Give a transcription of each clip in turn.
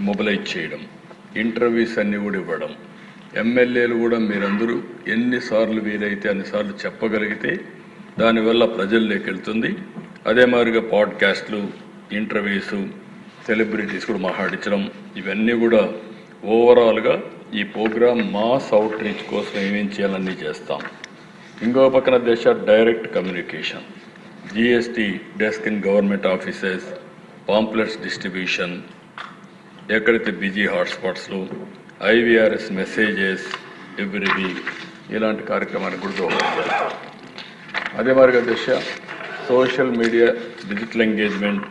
Mobilise చేయడం, interviews అన్నీ కూడా ఇవ్వడం, ఎమ్మెల్యేలు కూడా మీరందరూ ఎన్నిసార్లు వీలైతే అన్నిసార్లు చెప్పగలిగితే దానివల్ల ప్రజల్లోకి వెళ్తుంది. అదే మాదిరిగా పాడ్కాస్ట్లు, ఇంటర్వ్యూస్, సెలబ్రిటీస్ కూడా మాట్లాడించడం, ఇవన్నీ కూడా ఓవరాల్గా ఈ ప్రోగ్రామ్ మాస్ అవుట్ రీచ్ కోసం ఏమేం చేయాలన్నీ చేస్తాం. ఇంకో పక్కన direct communication, GST desk in government offices, pamphlets distribution, ఎక్కడైతే బిజీ హాట్స్పాట్స్లో IVRS మెసేజెస్ ఎవ్రీ వీక్, ఇలాంటి కార్యక్రమానికి కూడా దోహదపడాలి. అదే మాదిరిగా social media digital engagement,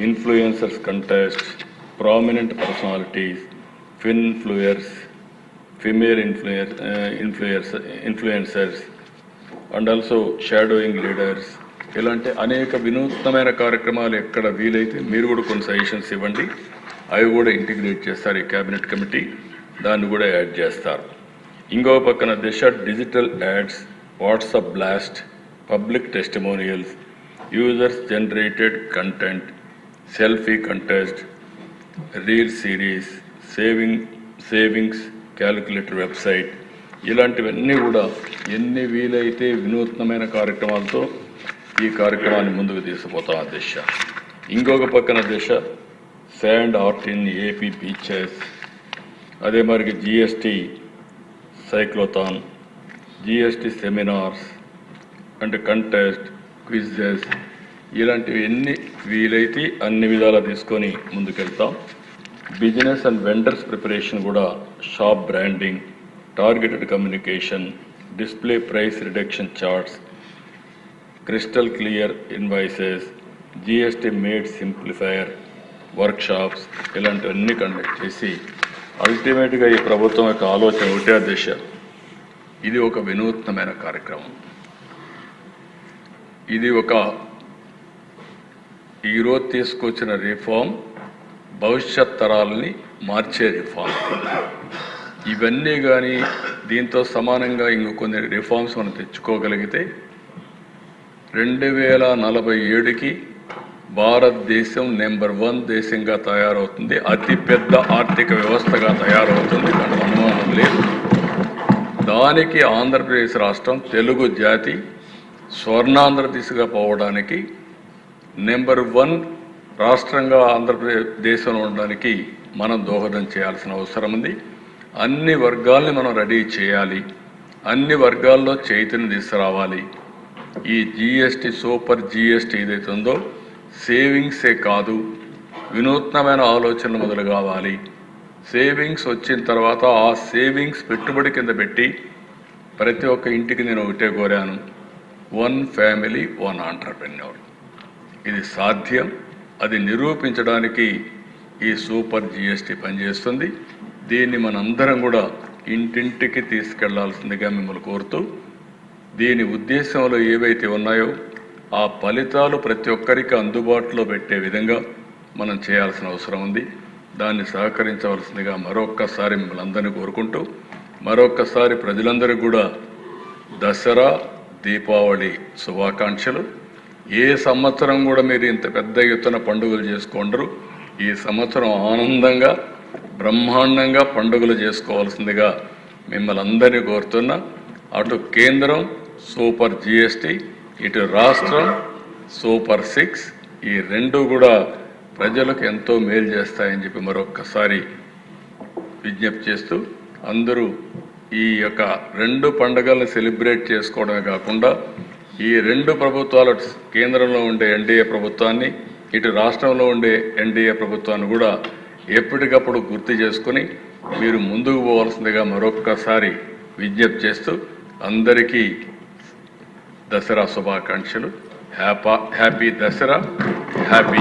influencers contest, prominent personalities, female influencers and also shadowing leaders, ఇలాంటి అనేక వినూత్నమైన కార్యక్రమాలు ఎక్కడ వీలైతే మీరు కూడా కొన్ని సజెషన్స్ ఇవ్వండి. అవి కూడా ఇంటిగ్రేట్ చేస్తారు ఈ క్యాబినెట్ కమిటీ, దాన్ని కూడా యాడ్ చేస్తారు. ఇంకో పక్కన digital ads, WhatsApp blast, public testimonials, users generated content, selfie contest, reel series, savings calculator website, ఇలాంటివన్నీ కూడా ఎన్ని వీలైతే వినూత్నమైన కార్యక్రమాలతో ఈ కార్యక్రమాన్ని ముందుకు తీసుకుపోతాం అధ్యక్ష. ఇంకొక పక్కన sand art in AP beaches, అదే మరి GST cyclothon, GST seminars and contest, quizzes, ఇలాంటివి ఎన్ని వీలైతే అన్ని విధాలా తీసుకొని ముందుకెళ్తాం. బిజినెస్ అండ్ వెండర్స్ ప్రిపరేషన్ కూడా, shop branding, targeted communication, display price reduction charts, crystal clear invoices, GST made simplifier workshops, ఇలాంటివన్నీ కండక్ట్ చేసి అల్టిమేట్గా ఈ ప్రభుత్వం యొక్క ఆలోచన ఒకటే అధ్యక్ష, ఇది ఒక వినూత్నమైన కార్యక్రమం. ఇది ఒక ఈరోజు తీసుకొచ్చిన రిఫార్మ్ భవిష్యత్ తరాలని మార్చే రిఫార్మ్. ఇవన్నీ కానీ దీంతో సమానంగా ఇంకో కొన్ని రిఫార్మ్స్ మనం తెచ్చుకోగలిగితే 2047కి భారతదేశం నెంబర్ 1 దేశంగా తయారవుతుంది, అతిపెద్ద ఆర్థిక వ్యవస్థగా తయారవుతుంది, దానికి అనుమానం లేదు. దానికి ఆంధ్రప్రదేశ్ రాష్ట్రం, తెలుగు జాతి స్వర్ణాంధ్ర దిశగా పోవడానికి, నెంబర్ 1 రాష్ట్రంగా ఆంధ్రప్రదేశ్లో ఉండడానికి మనం దోహదం చేయాల్సిన అవసరం ఉంది. అన్ని వర్గాల్ని మనం రెడీ చేయాలి, అన్ని వర్గాల్లో చైతన్యం తీసుకురావాలి. ఈ GST సూపర్ GST ఏదైతే ఉందో సేవింగ్సే కాదు, వినూత్నమైన ఆలోచనలు మొదలు కావాలి. సేవింగ్స్ వచ్చిన తర్వాత ఆ సేవింగ్స్ పెట్టుబడి కింద పెట్టి ప్రతి ఒక్క ఇంటికి నేను ఒకటే కోరాను, 1 ఫ్యామిలీ 1 ఆంటర్‌ప్రెన్యూర్. ఇది సాధ్యం. అది నిరూపించడానికి ఈ సూపర్ GST పనిచేస్తుంది. దీన్ని మనందరం కూడా ఇంటింటికి తీసుకెళ్లాల్సిందిగా మిమ్మల్ని కోరుతూ, దీని ఉద్దేశంలో ఏవైతే ఉన్నాయో ఆ ఫలితాలు ప్రతి ఒక్కరికి అందుబాటులో పెట్టే విధంగా మనం చేయాల్సిన అవసరం ఉంది. దాన్ని సహకరించవలసిందిగా మరొక్కసారి మిమ్మల్ని అందరినీ కోరుకుంటూ, మరొక్కసారి ప్రజలందరికీ కూడా దసరా, దీపావళి శుభాకాంక్షలు. ఏ సంవత్సరం కూడా మీరు ఇంత పెద్ద ఎత్తున పండుగలు చేసుకోండరు. ఈ సంవత్సరం ఆనందంగా బ్రహ్మాండంగా పండుగలు చేసుకోవాల్సిందిగా మిమ్మల్ని అందరినీ కోరుతున్నా. అటు కేంద్రం సూపర్ GST, ఇటు రాష్ట్రం సూపర్ 6, ఈ రెండు కూడా ప్రజలకు ఎంతో మేలు చేస్తాయని చెప్పి మరొక్కసారి విజ్ఞప్తి చేస్తూ, అందరూ ఈ యొక్క 2 పండుగలను సెలబ్రేట్ చేసుకోవడమే కాకుండా ఈ 2 ప్రభుత్వాలు, కేంద్రంలో ఉండే NDA ప్రభుత్వాన్ని, ఇటు రాష్ట్రంలో ఉండే NDA ప్రభుత్వాన్ని కూడా ఎప్పటికప్పుడు గుర్తు చేసుకుని మీరు ముందుకు పోవాల్సిందిగా మరొక్కసారి విజ్ఞప్తి చేస్తూ, అందరికీ దసరా శుభాకాంక్షలు. Happy Dasara, happy